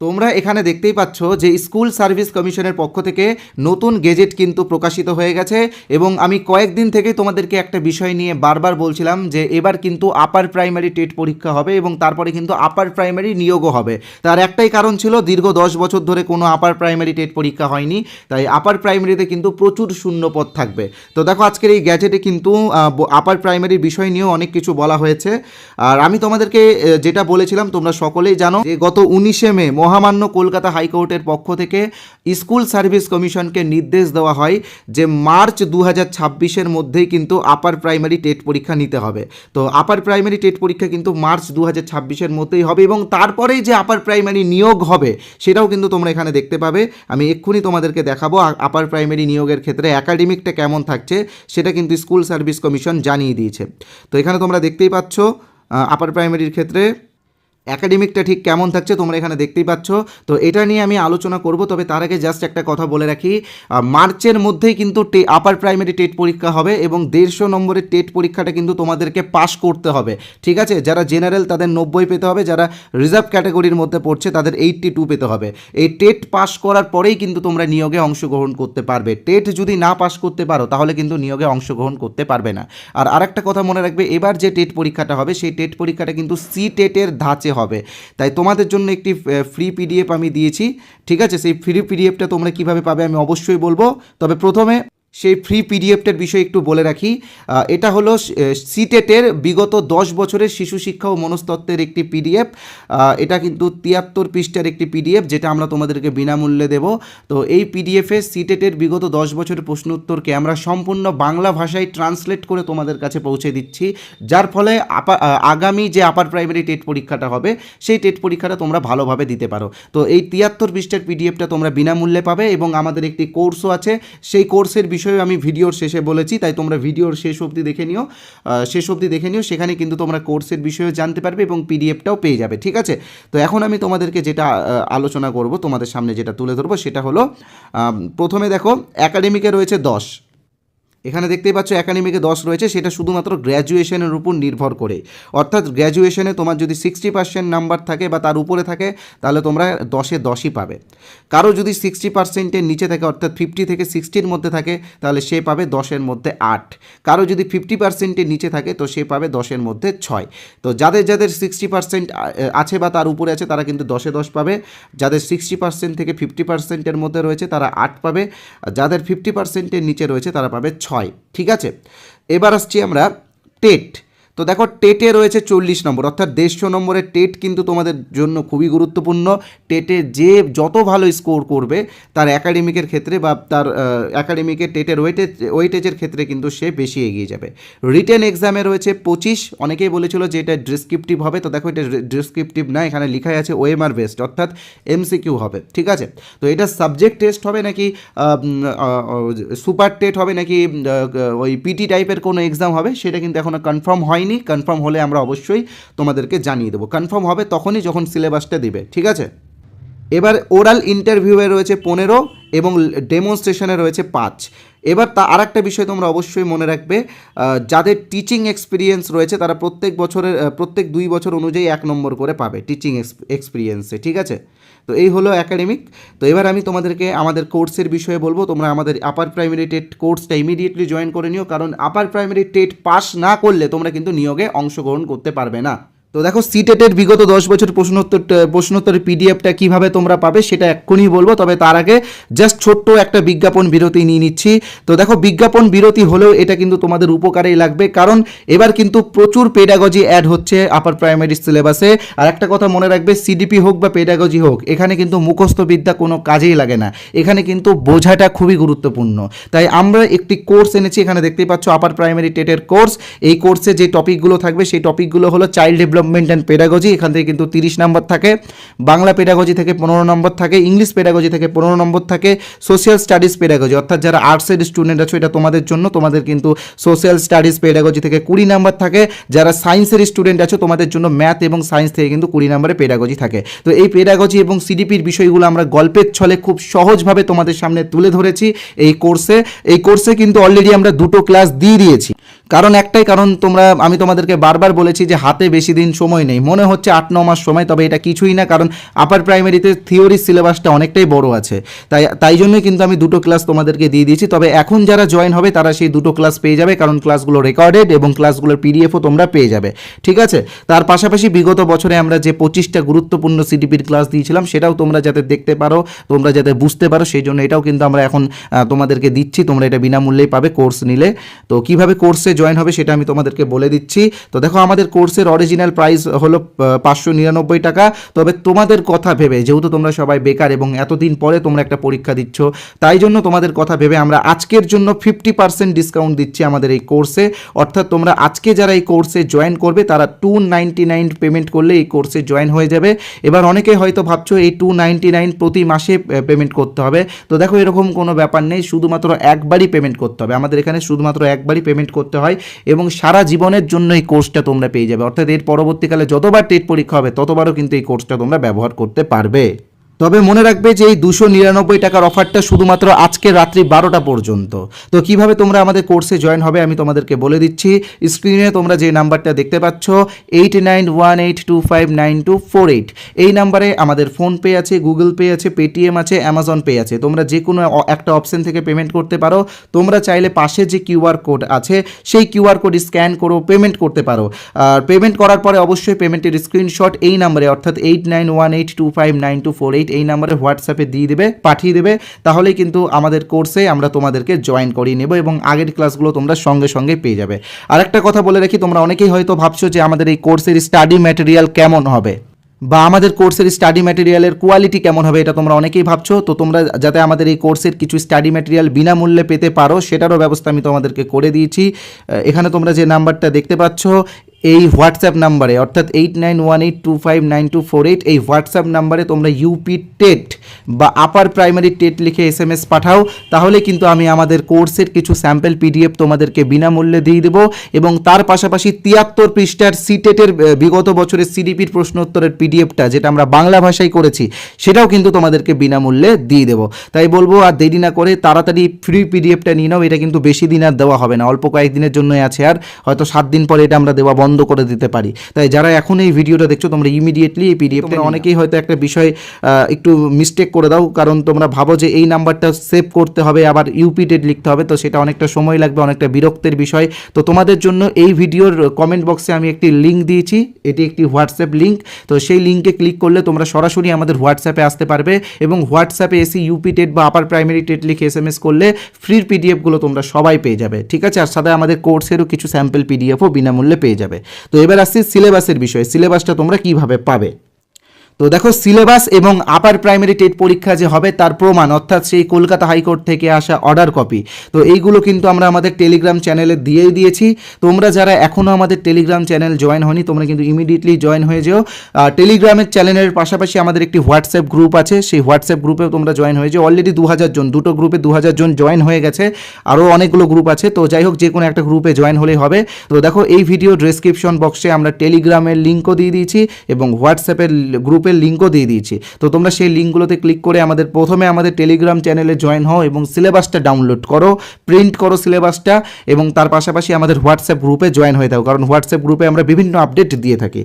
তোমরা এখানে দেখতেই পাচ্ছ যে স্কুল সার্ভিস কমিশনের পক্ষ থেকে নতুন গেজেট কিন্তু প্রকাশিত হয়ে গেছে এবং আমি কয়েকদিন থেকে তোমাদেরকে একটা বিষয় নিয়ে বারবার বলছিলাম যে এবার কিন্তু আপার প্রাইমারি টেট পরীক্ষা হবে এবং তারপরে কিন্তু আপার প্রাইমারি নিয়োগও হবে। তার একটাই কারণ ছিল দীর্ঘ 10 বছর ধরে কোনো আপার প্রাইমারি টেট পরীক্ষা হয়নি, তাই আপার প্রাইমারিতে কিন্তু প্রচুর শূন্যপদ থাকবে। তো দেখো আজকের এই গ্যাজেটে কিন্তু আপার প্রাইমারির বিষয় নিয়েও অনেক কিছু বলা হয়েছে। আর আমি তোমাদেরকে যেটা বলেছিলাম তোমরা সকলেই জানো যে গত 19শে মে মহামান্য কলকাতা হাইকোর্টের পক্ষ থেকে স্কুল সার্ভিস কমিশনকে নির্দেশ দেওয়া হয় যে মার্চ 2026-এর মধ্যেই কিন্তু আপার প্রাইমারি টেট পরীক্ষা নিতে হবে। তো আপার প্রাইমারি টেট পরীক্ষা কিন্তু মার্চ 2026-এর মধ্যেই হবে এবং তারপরেই যে আপার প্রাইমারি নিয়োগ হবে সেটাও কিন্তু তোমরা এখানে দেখতে পাবে। আমি এক্ষুনি তোমাদেরকে দেখাবো আপার প্রাইমারি নিয়োগের ক্ষেত্রে একাডেমিকটা কেমন থাকছে সেটা কিন্তু স্কুল সার্ভিস কমিশন জানিয়ে দিয়েছে। তো এখানে তোমরা দেখতেই পাচ্ছ আপার প্রাইমারির ক্ষেত্রে একাডেমিকটা ঠিক কেমন থাকছে তোমরা এখানে দেখতেই পাচ্ছ। তো এটা নিয়ে আমি আলোচনা করব, তবে তার আগে জাস্ট একটা কথা বলে রাখি, মার্চের মধ্যেই কিন্তু আপার প্রাইমারি টেট পরীক্ষা হবে এবং 150 নম্বরের টেট পরীক্ষাটা কিন্তু তোমাদেরকে পাস করতে হবে, ঠিক আছে? যারা জেনারেল তাদের 90 পেতে হবে, যারা রিজার্ভ ক্যাটাগরির মধ্যে পড়ছে তাদের 82 পেতে হবে। এই টেট পাস করার পরেই কিন্তু তোমরা নিয়োগে অংশগ্রহণ করতে পারবে। টেট যদি না পাস করতে পারো তাহলে কিন্তু নিয়োগে অংশগ্রহণ করতে পারবে না। আর আরেকটা কথা মনে রাখবে, এবার যে টেট পরীক্ষাটা হবে সেই টেট পরীক্ষাটা কিন্তু সি টেটের ধাঁচে হবে, তাই তোমাদের জন্য একটি ফ্রি পিডিএফ আমি দিয়েছি, ঠিক আছে? সেই ফ্রি পিডিএফটা তোমরা কিভাবে পাবে আমি অবশ্যই বলবো, তবে প্রথমে সেই ফ্রি পিডিএফটার বিষয়ে একটু বলে রাখি। এটা হলো সিটেটের বিগত 10 বছরের শিশু শিক্ষা ও মনস্তত্ত্বের একটি পিডিএফ। এটা কিন্তু 73 পৃষ্ঠার একটি পিডিএফ যেটা আমরা তোমাদেরকে বিনামূল্যে দেব। তো এই পিডিএফে সিটেটের বিগত 10 বছরের প্রশ্ন উত্তরকে আমরা সম্পূর্ণ বাংলা ভাষায় ট্রান্সলেট করে তোমাদের কাছে পৌঁছে দিচ্ছি, যার ফলে আগামী যে আপার প্রাইমারি টেট পরীক্ষাটা হবে সেই টেট পরীক্ষাটা তোমরা ভালোভাবে দিতে পারো। তো এই 73 পৃষ্ঠার পিডিএফটা তোমরা বিনামূল্যে পাবে এবং আমাদের একটি কোর্সও আছে, সেই কোর্সের বিষয়ে আমি ভিডিওর শেষে বলেছি, তাই তোমরা ভিডিওর শেষ অবধি দেখে নিও, সেখানে কিন্তু তোমরা কোর্সের বিষয়ে জানতে পারবে এবং পিডিএফটাও পেয়ে যাবে, ঠিক আছে? তো এখন আমি তোমাদেরকে যেটা আলোচনা করব, তোমাদের সামনে যেটা তুলে ধরবো সেটা হলো প্রথমে দেখো একাডেমিকে রয়েছে 10, এখানে দেখতেই পাচ্ছ একাডেমিকে 10 রয়েছে, সেটা শুধুমাত্র গ্র্যাজুয়েশনের উপর নির্ভর করে। অর্থাৎ গ্র্যাজুয়েশনে তোমার যদি 60% নাম্বার থাকে বা তার উপরে থাকে তাহলে তোমরা 10-এ 10ই পাবে। কারো যদি 60%-এর নিচে থাকে অর্থাৎ 50 থেকে 60-র মধ্যে থাকে তাহলে সে পাবে 10-এর মধ্যে 8। কারো যদি 50%-এর নিচে থাকে তো সে পাবে 10-এর মধ্যে 6। তো যাদের 60% আছে বা তার উপরে আছে তারা কিন্তু 10-এ 10 পাবে। যাদের 60% থেকে 50%-এর মধ্যে রয়েছে তারা 8 পাবে। যাদের 50%-এর নিচে রয়েছে তারা পাবে 6, ঠিক আছে? এবার আসছি আমরা টেট। তো দেখো টেটে রয়েছে 40 নম্বর, অর্থাৎ 150 নম্বরের টেট কিন্তু তোমাদের জন্য খুবই গুরুত্বপূর্ণ। টেটে যে যত ভালো স্কোর করবে তার একাডেমিকের ক্ষেত্রে বা তার একাডেমিকের টেটের ওয়েটেজের ক্ষেত্রে কিন্তু সে বেশি এগিয়ে যাবে। রিটেন এক্সামে রয়েছে 25, অনেকেই বলেছিল যে এটা ডেসক্রিপটিভ হবে, তো দেখো এটা ডেসক্রিপটিভ না, এখানে লেখাই আছে ওএমআর বেসড, অর্থাৎ এমসিকিউ হবে, ঠিক আছে? তো এটা সাবজেক্ট টেস্ট হবে নাকি সুপার টেট হবে নাকি ওই পিটি টাইপের কোনো এক্সাম হবে সেটা কিন্তু এখনও কনফার্ম হয়নি। কনফার্ম হলে আমরা অবশ্যই তোমাদেরকে জানিয়ে দেবো। কনফার্ম হবে তখনই যখন সিলেবাসটা দিবে, ঠিক আছে? এবার ওরাল ইন্টারভিউয়ে রয়েছে 15 এবং ডেমনস্ট্রেশনে রয়েছে 5। এবার আর একটা বিষয় তোমরা অবশ্যই মনে রাখবে, যাদের টিচিং এক্সপিরিয়েন্স রয়েছে তারা প্রত্যেক 2 বছর অনুযায়ী 1 নম্বর করে পাবে টিচিং এক্সপিরিয়েন্সে, ঠিক আছে? তো এই হলো একাডেমিক। তো এবার আমি তোমাদেরকে আমাদের কোর্সের বিষয়ে বলবো। তোমরা আমাদের আপার প্রাইমারি টেট কোর্সটা ইমিডিয়েটলি জয়েন করে নিও, কারণ আপার প্রাইমারি টেট পাস না করলে তোমরা কিন্তু নিয়োগে অংশগ্রহণ করতে পারবে না। তো দেখো সিটেটের বিগত 10 বছর প্রশ্নোত্তরের পিডিএফটা কীভাবে তোমরা পাবে সেটা এক্ষুনি বলবো, তবে তার আগে জাস্ট ছোট্ট একটা বিজ্ঞাপন বিরতি নিয়ে নিচ্ছি। তো দেখো বিজ্ঞাপন বিরতি হলেও এটা কিন্তু তোমাদের উপকারেই লাগবে, কারণ এবার কিন্তু প্রচুর পেডাগজি অ্যাড হচ্ছে আপার প্রাইমারি সিলেবাসে। আর একটা কথা মনে রাখবে, সিডিপি হোক বা পেডাগজি হোক, এখানে কিন্তু মুখস্থ বিদ্যা কোনো কাজেই লাগে না, এখানে কিন্তু বোঝাটা খুবই গুরুত্বপূর্ণ। তাই আমরা একটি কোর্স এনেছি, এখানে দেখতেই পাচ্ছ আপার প্রাইমারি টেটের কোর্স। এই কোর্সে যে টপিকগুলো থাকবে সেই টপিকগুলো হলো চাইল্ড ডেভেলপমেন্ট অ্যান্ড পেডাগজি, এখান থেকে কিন্তু 30 নম্বর থাকে, বাংলা পেডাগজি থেকে 15 নম্বর থাকে, ইংলিশ পেডাগজি থেকে 15 নম্বর থাকে, সোশ্যাল স্টাডিজ পেডাগজি অর্থাৎ যারা আর্টসের স্টুডেন্ট আছো এটা তোমাদের জন্য, তোমাদের কিন্তু সোশ্যাল স্টাডিজ পেডাগজি থেকে 20 নম্বর থাকে। যারা সায়েন্সের স্টুডেন্ট আছো তোমাদের জন্য ম্যাথ এবং সায়েন্স থেকে কিন্তু 20 নম্বরে পেডাগজি থাকে। তো এই পেডাগজি এবং সিডিপির বিষয়গুলো আমরা গল্পের ছলে খুব সহজভাবে তোমাদের সামনে তুলে ধরেছি এই কোর্সে কিন্তু অলরেডি আমরা 2টো ক্লাস দিয়ে দিয়েছি। কারণ একটাই কারণ, আমি তোমাদেরকে বারবার বলেছি যে হাতে বেশি দিন সময় নেই, মনে হচ্ছে 8-9 মাস সময়, তবে এটা কিছুই না, কারণ আপার প্রাইমারিতে থিওরি সিলেবাসটা অনেকটাই বড় আছে। তাই জন্যই কিন্তু আমি দুটো ক্লাস তোমাদেরকে দিয়ে দিয়েছি। তবে এখন যারা জয়েন হবে তারা সেই দুটো ক্লাস পেয়ে যাবে, কারণ ক্লাসগুলো রেকর্ডেড এবং ক্লাসগুলোর পিডিএফও তোমরা পেয়ে যাবে, ঠিক আছে। তার পাশাপাশি বিগত বছরে আমরা যে 25টা গুরুত্বপূর্ণ সিডিপির ক্লাস দিয়েছিলাম সেটাও তোমরা যাতে দেখতে পারো, তোমরা যাতে বুঝতে পারো, সেই জন্য এটাও কিন্তু আমরা এখন তোমাদেরকে দিচ্ছি। তোমরা এটা বিনামূল্যেই পাবে কোর্স নিলে। তো কিভাবে কোর্সে জয়েন হবে সেটা আমি তোমাদেরকে বলে দিচ্ছি। তো দেখো, আমাদের কোর্সের অরিজিনাল প্রাইস হলো 599 টাকা। তবে তোমাদের কথা ভেবে, যেহেতু তোমরা সবাই বেকার এবং এতদিন পরে তোমরা একটা পরীক্ষা দিচ্ছ, তাই জন্য তোমাদের কথা ভেবে আমরা আজকের জন্য 50% ডিসকাউন্ট দিচ্ছি আমাদের এই কোর্সে। অর্থাৎ তোমরা আজকে যারা এই কোর্সে জয়েন করবে তারা 299 পেমেন্ট করলে এই কোর্সে জয়েন হয়ে যাবে। এবার অনেকে হয়তো ভাবছো এই 299 প্রতি মাসে পেমেন্ট করতে হবে। তো দেখো, এরকম কোনো ব্যাপার নেই, শুধুমাত্র একবারই পেমেন্ট করতে হবে। আমাদের এখানে শুধুমাত্র একবারই পেমেন্ট করতে হয় এবং সারা জীবনের জন্য এই কোর্সটা তোমরা পেয়ে যাবে। অর্থাৎ এর পরবর্তীকালে যতবার টেট পরীক্ষা হবে ততবারও কিন্তু এই কোর্সটা তোমরা ব্যবহার করতে পারবে। তবে মনে রাখবে যে এই 299 টাকার অফারটা শুধুমাত্র আজকে রাত্রি 12টা পর্যন্ত। তো কিভাবে তোমরা আমাদের কোর্সে জয়েন হবে আমি তোমাদেরকে বলে দিচ্ছি। স্ক্রিনে তোমরা যে নাম্বারটা দেখতে পাচ্ছ 8918259248, এই নাম্বারে আমাদের ফোনপে আছে, গুগল পে আছে, পেটিএম আছে, অ্যামাজন পে আছে। তোমরা যে কোনো একটা অপশন থেকে পেমেন্ট করতে পারো। তোমরা চাইলে পাশে যে কিউআর কোড আছে সেই কিউআর কোড স্ক্যান করো, পেমেন্ট করতে পারো। আর পেমেন্ট করার পরে অবশ্যই পেমেন্টের স্ক্রিনশট এই নাম্বারে অর্থাৎ 8918259248 এই নাম্বারে হোয়াটসঅ্যাপে পাঠিয়ে দেবে। তাহলেই কিন্তু আমাদের কোর্সে আমরা তোমাদেরকে জয়েন করিয়ে নেব এবং আগের ক্লাসগুলো তোমরা সঙ্গে সঙ্গে পেয়ে যাবে। আরেকটা কথা বলে রাখি, তোমরা অনেকেই হয়তো ভাবছো যে আমাদের এই কোর্সের স্টাডি ম্যাটেরিয়াল কেমন হবে বা আমাদের কোর্সের স্টাডি ম্যাটেরিয়ালের কোয়ালিটি কেমন হবে, এটা তোমরা অনেকেই ভাবছো। তো তোমরা যাতে আমাদের এই কোর্সের কিছু স্টাডি ম্যাটেরিয়াল বিনামূল্যে পেতে পারো সেটারও ব্যবস্থা আমি তোমাদেরকে করে দিয়েছি। এখানে তোমরা যে নাম্বারটা দেখতে পাচ্ছ এই হোয়াটসঅ্যাপ নাম্বারে অর্থাৎ 8918259248 এই হোয়াটসঅ্যাপ নাম্বারে তোমরা ইউপি টেট বা আপার প্রাইমারি টেট লিখে SMS পাঠাও। তাহলে কিন্তু আমি আমাদের কোর্সের কিছু স্যাম্পল পিডিএফ তোমাদেরকে বিনামূল্যে দিয়ে দেবো এবং তার পাশাপাশি 73 পৃষ্ঠার সিটেটের বিগত বছরের সিডিপির প্রশ্নোত্তরের পিডিএফটা যেটা আমরা বাংলা ভাষায় করেছি সেটাও কিন্তু তোমাদেরকে বিনামূল্যে দিয়ে দেবো। তাই বলবো আর দেরি না করে তাড়াতাড়ি ফ্রি পিডিএফটা নিয়ে নাও। এটা কিন্তু বেশি দিন আর দেওয়া হবে না, অল্প কয়েকদিনের জন্যই আছে, আর হয়তো 7 দিন পরে এটা আমরা দেওয়া বন্ধ করে দিতে পারি। তাই যারা এখন এই ভিডিওটা দেখছো তোমরা ইমিডিয়েটলি এই পিডিএফটা, অনেকেই হয়তো একটা বিষয় একটু মিস্টেক করে দাও, কারণ তোমরা ভাবো যে এই নাম্বারটা সেভ করতে হবে আবার ইউপি টেট লিখতে হবে, তো সেটা অনেকটা সময় লাগবে, অনেকটা বিরক্তের বিষয়। তো তোমাদের জন্য এই ভিডিওর কমেন্ট বক্সে আমি একটি লিঙ্ক দিয়েছি, এটি একটি হোয়াটসঅ্যাপ লিঙ্ক। তো সেই লিঙ্কে ক্লিক করলে তোমরা সরাসরি আমাদের হোয়াটসঅ্যাপে আসতে পারবে এবং হোয়াটসঅ্যাপে এসে ইউপি টেট বা আপার প্রাইমারি টেট লিখে SMS করলে ফ্রির পিডিএফগুলো তোমরা সবাই পেয়ে যাবে, ঠিক আছে। আর সাথে আমাদের কোর্সেরও কিছু স্যাম্পল পিডিএফও বিনামূল্যে পেয়ে যাবে। তো এবার আসছি সিলেবাসের বিষয়ে, সিলেবাসটা তোমরা কিভাবে পাবে। তো দেখো, সিলেবাস এবং আপার প্রাইমারি টেট পরীক্ষা যে হবে তার প্রমাণ অর্থাৎ সেই কলকাতা হাইকোর্ট থেকে আসা অর্ডার কপি, তো এইগুলো কিন্তু আমরা আমাদের টেলিগ্রাম চ্যানেলে দিয়েই দিয়েছি। তোমরা যারা এখনও আমাদের টেলিগ্রাম চ্যানেল জয়েন হয়নি তোমরা কিন্তু ইমিডিয়েটলি জয়েন হয়ে যেও। টেলিগ্রামের চ্যানেলের পাশাপাশি আমাদের একটি হোয়াটসঅ্যাপ গ্রুপ আছে, সেই হোয়াটসঅ্যাপ গ্রুপেও তোমরা জয়েন হয়ে যেও। অলরেডি 2000 জন, দুটো গ্রুপে 2000 জন জয়েন হয়ে গেছে, আরও অনেকগুলো গ্রুপ আছে। তো যাই হোক, যে কোনো একটা গ্রুপে জয়েন হলেই হবে। তো দেখো, এই ভিডিও ডেসক্রিপশন বক্সে আমরা টেলিগ্রামের লিঙ্কও দিয়ে দিয়েছি এবং হোয়াটসঅ্যাপের গ্রুপের লিঙ্কও দিয়ে দিয়েছি। তো তোমরা সেই লিঙ্কগুলোতে ক্লিক করে প্রথমে আমাদের টেলিগ্রাম চ্যানেলে জয়েন হও এবং সিলেবাসটা ডাউনলোড করো, প্রিন্ট করো সিলেবাসটা এবং তার পাশাপাশি আমাদের হোয়াটসঅ্যাপ গ্রুপে জয়েন হয়ে থাকো, কারণ হোয়াটসঅ্যাপ গ্রুপে আমরা বিভিন্ন আপডেট দিয়ে থাকি।